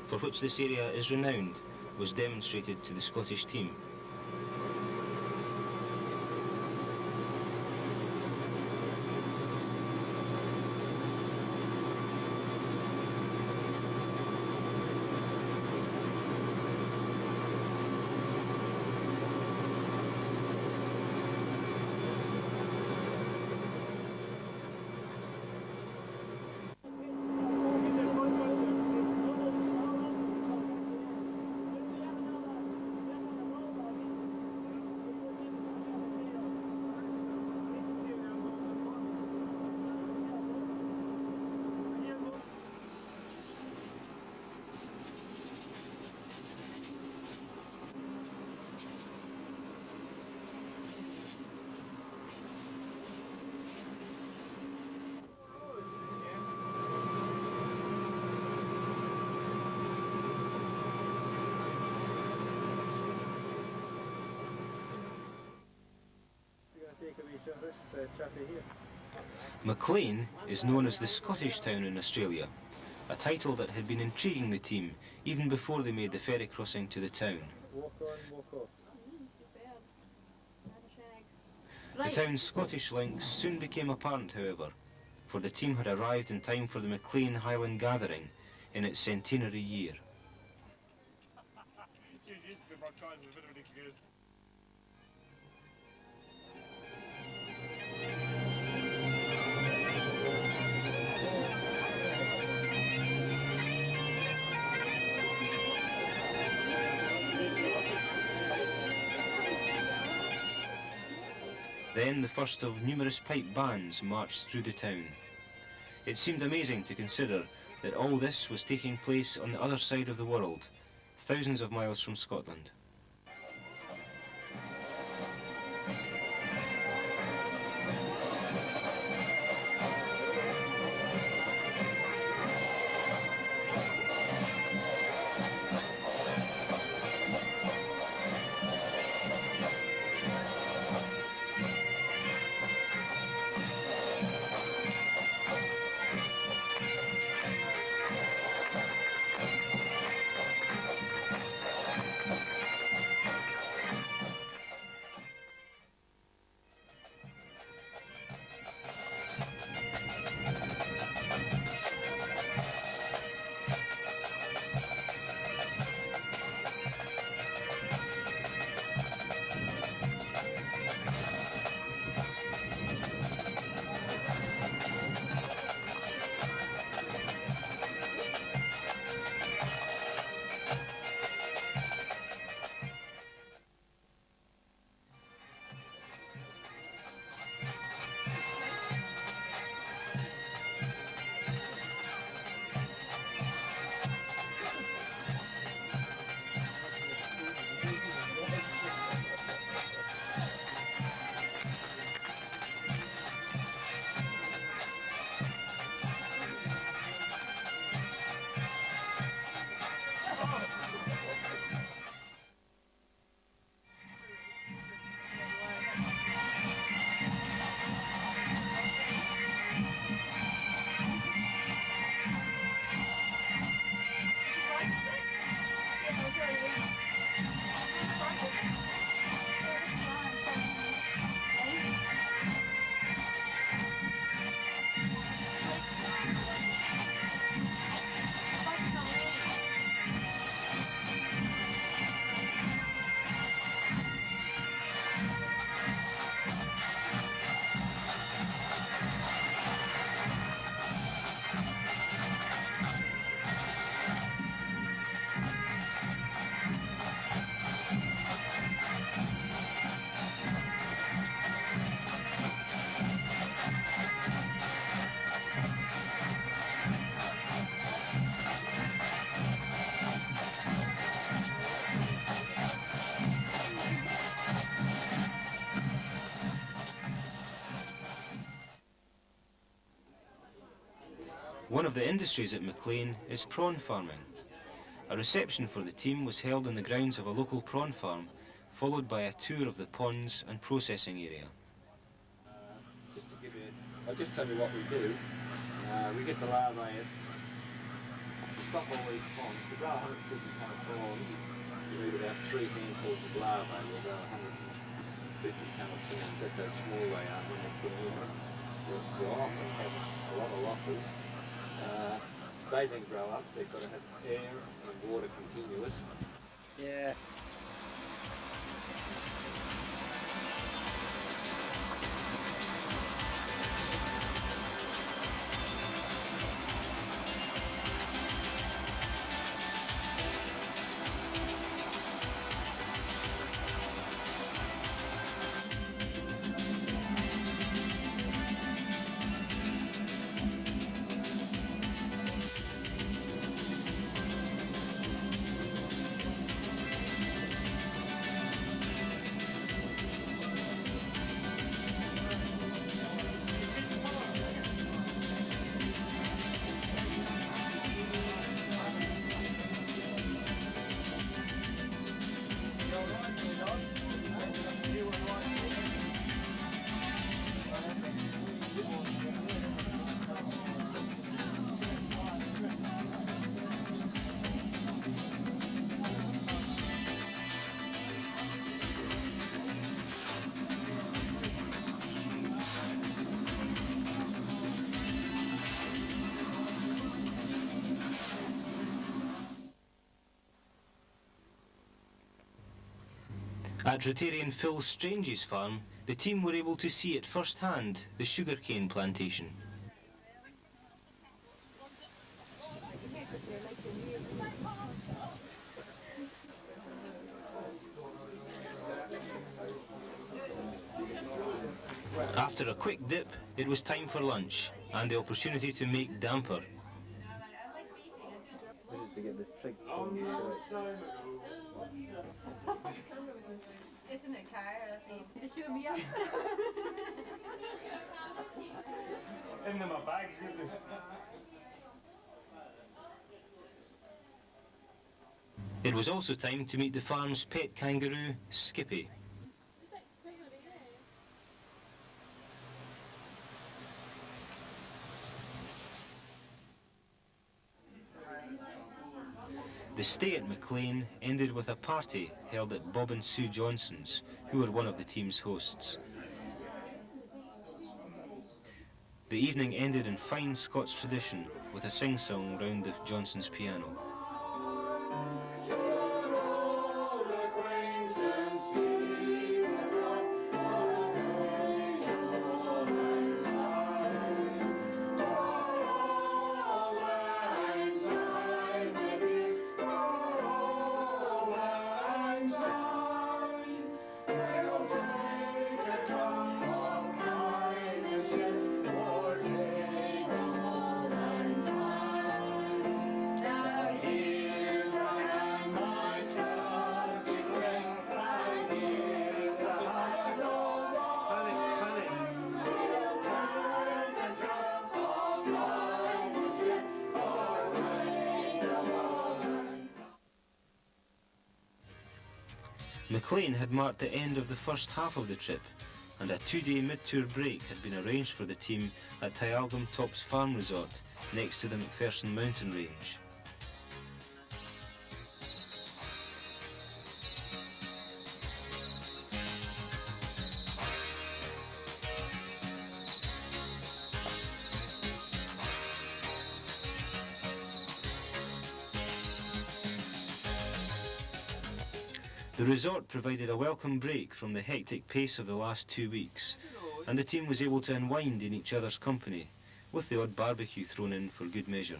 for which this area is renowned, was demonstrated to the Scottish team. Maclean is known as the Scottish town in Australia, a title that had been intriguing the team even before they made the ferry crossing to the town. Walk on, walk off. The town's Scottish links soon became apparent, however, for the team had arrived in time for the Maclean Highland Gathering in its centenary year. Then the first of numerous pipe bands marched through the town. It seemed amazing to consider that all this was taking place on the other side of the world, thousands of miles from Scotland. One of the industries at Maclean is prawn farming. A reception for the team was held in the grounds of a local prawn farm, followed by a tour of the ponds and processing area. I'll just tell you what we do. We get the larvae stock all these ponds. To grow 150 ton of prawns, you need about 3 handfuls of larvae will grow 150 ton of prawns. That's how small they are when they put them in. You'll often have a lot of losses. They then grow up, they've got to have air and water continuous. Yeah. At Rotarian Phil Strange's farm, the team were able to see at first hand the sugarcane plantation. After a quick dip, it was time for lunch and the opportunity to make damper. Isn't it Cara? To show me up. In my bag. It was also time to meet the farm's pet kangaroo, Skippy. The stay at Maclean ended with a party held at Bob and Sue Johnson's, who were one of the team's hosts. The evening ended in fine Scots tradition with a sing-song round the Johnson's piano. Maclean had marked the end of the first half of the trip, and a 2-day mid-tour break had been arranged for the team at Tyalgum Tops Farm Resort, next to the McPherson mountain range. The resort provided a welcome break from the hectic pace of the last 2 weeks, and the team was able to unwind in each other's company, with the odd barbecue thrown in for good measure.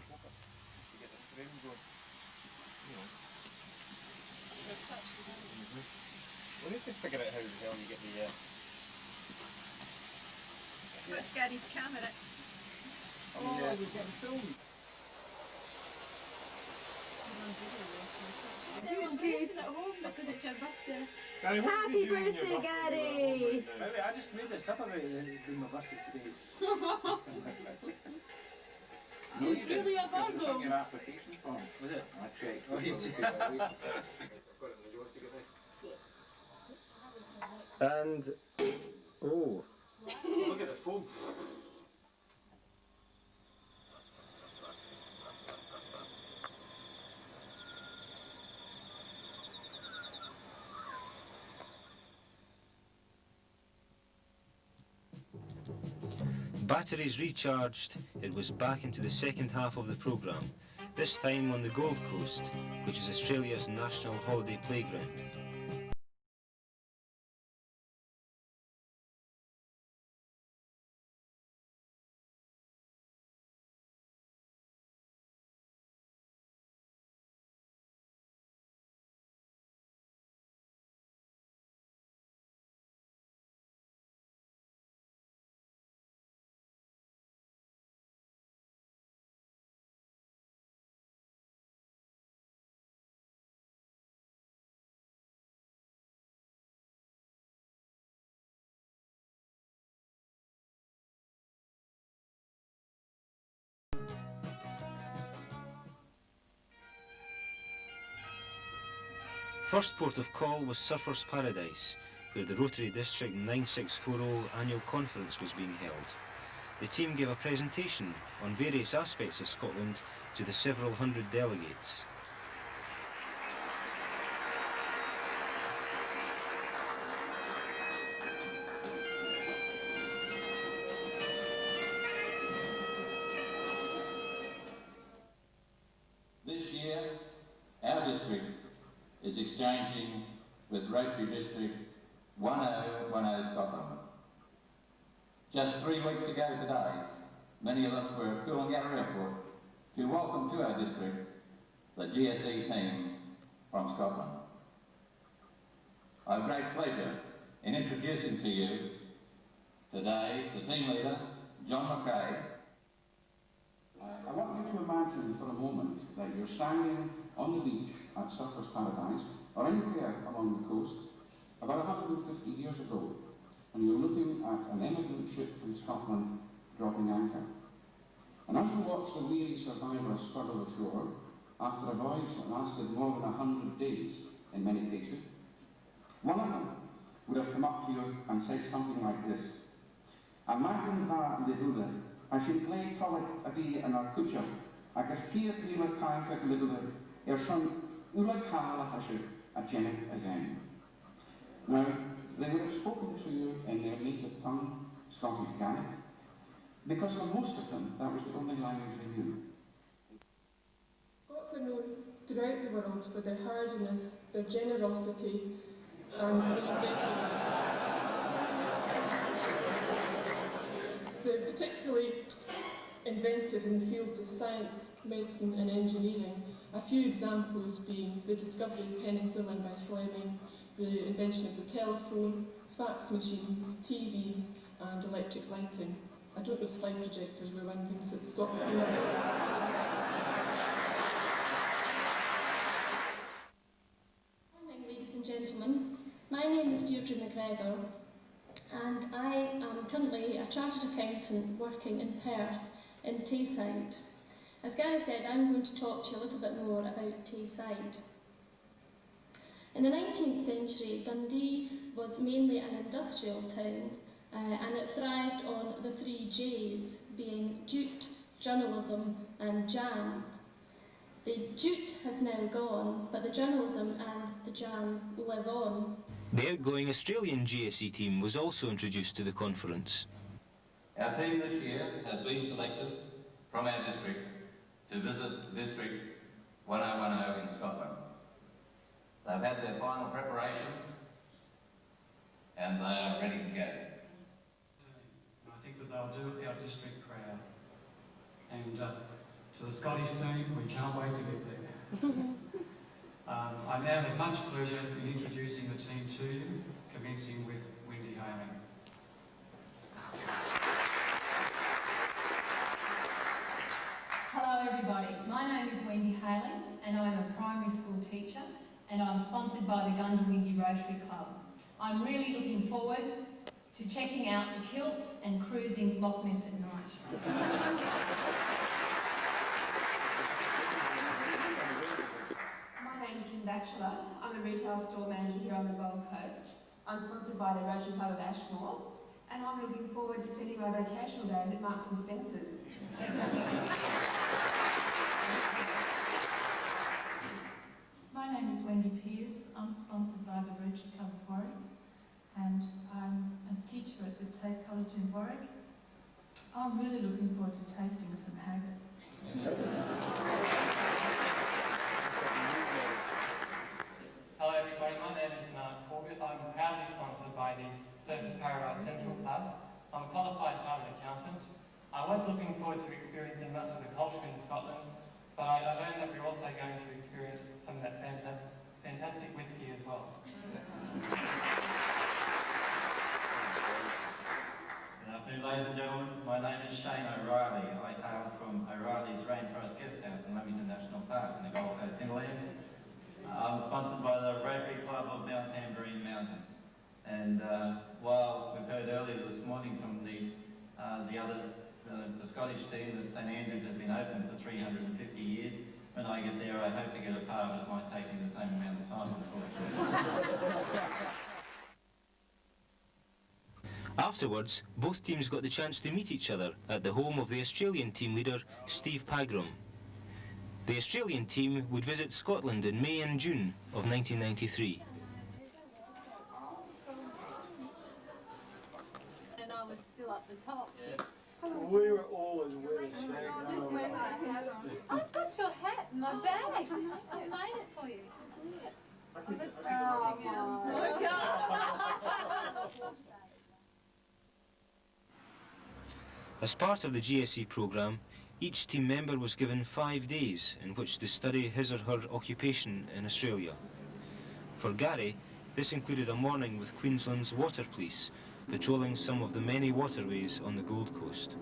We need to figure out how the hell you get the... What's Gary's camera? Oh, yeah. We've got a film. At home because it's your birthday. Gary, Happy birthday, Gary! Really, I just made this up about it being my birthday today. No, it's really a Virgo. Your application form. Was it? I checked. Oh, yes. And, oh. Look at the foam. With batteries recharged, it was back into the second half of the programme, this time on the Gold Coast, which is Australia's national holiday playground. First port of call was Surfers Paradise, where the Rotary District 9640 annual conference was being held. The team gave a presentation on various aspects of Scotland to the several hundred delegates. This year, our district is exchanging with Rotary District 1010 Scotland. Just 3 weeks ago today, many of us were at Coolangatta Airport to welcome to our district the GSE team from Scotland. I have great pleasure in introducing to you today the team leader, John McRae. I want you to imagine for a moment that you're standing on the beach at Surfers Paradise, or anywhere along the coast, about 150 years ago, and you're looking at an emigrant ship from Scotland dropping anchor. And as you watch the weary survivors struggle ashore, after a voyage that lasted more than 100 days in many cases, one of them would have come up to you and said something like this: "Imagine va livule, as you play Collich a vi yn ar cwtio, ac as pia pila cainc ag livule, son ula cala hashiv a genet again." Now, they would have spoken to you in their native tongue, Scottish Gaelic, because for most of them, that was the only language they knew. Scots are known throughout the world for their hardiness, their generosity, and their inventiveness. They're particularly inventive in the fields of science, medicine and engineering, a few examples being the discovery of penicillin by Fleming, the invention of the telephone, fax machines, TVs and electric lighting. I don't know if slide projectors were one thing that Scots do. Good morning, ladies and gentlemen. My name is Deirdre McGregor, and I am currently a chartered accountant working in Perth in Tayside. As Gary said, I'm going to talk to you a little bit more about Tayside. In the 19th century, Dundee was mainly an industrial town, and it thrived on the 3 J's, being jute, journalism and jam. The jute has now gone, but the journalism and the jam live on. The outgoing Australian GSE team was also introduced to the conference. Our team this year has been selected from our district to visit District 1010 in Scotland. They've had their final preparation and they are ready to go. I think that they'll do our district proud. And to the Scottish team, we can't wait to get there. I now have much pleasure in introducing the team to you, commencing with Wendy Haling. Hello everybody, my name is Wendy Haling and I'm a primary school teacher and I'm sponsored by the Gundawindi Rotary Club. I'm really looking forward to checking out the kilts and cruising Loch Ness at night. My name is Lynn Batchelor. I'm a retail store manager here on the Gold Coast. I'm sponsored by the Rotary Club of Ashmore and I'm looking forward to spending my vacational days at Marks and Spencer's. My name is Wendy Pearce. I'm sponsored by the Rotary Club of Warwick and I'm a teacher at the TAFE College in Warwick. I'm really looking forward to tasting some haggis. Hello everybody, my name is Mark Corbett. I'm proudly sponsored by the Surfers Paradise Central Club. I'm a qualified chartered accountant. I was looking forward to experiencing much of the culture in Scotland, but I learned that we're also going to experience some of that fantastic whisky as well. Good afternoon, ladies and gentlemen. My name is Shane O'Reilly. I hail from O'Reilly's Rainforest Guest House in Lamington National Park in the Gold Coast hinterland. I'm sponsored by the Rotary Club of Mount Tambourine Mountain. And while we've heard earlier this morning from the Scottish team that St Andrews has been open for 350 years, when I get there I hope to get a pub. It might take me the same amount of time, unfortunately. Afterwards, both teams got the chance to meet each other at the home of the Australian team leader, Steve Pagram. The Australian team would visit Scotland in May and June of 1993. And I was still up the top. Yeah. We were all as wet as shit. Oh, this one I had on. Oh, that's your hat in my bag. I made it for you. Oh, that's As part of the GSE programme, each team member was given 5 days in which to study his or her occupation in Australia. For Gary, this included a morning with Queensland's Water Police, patrolling some of the many waterways on the Gold Coast.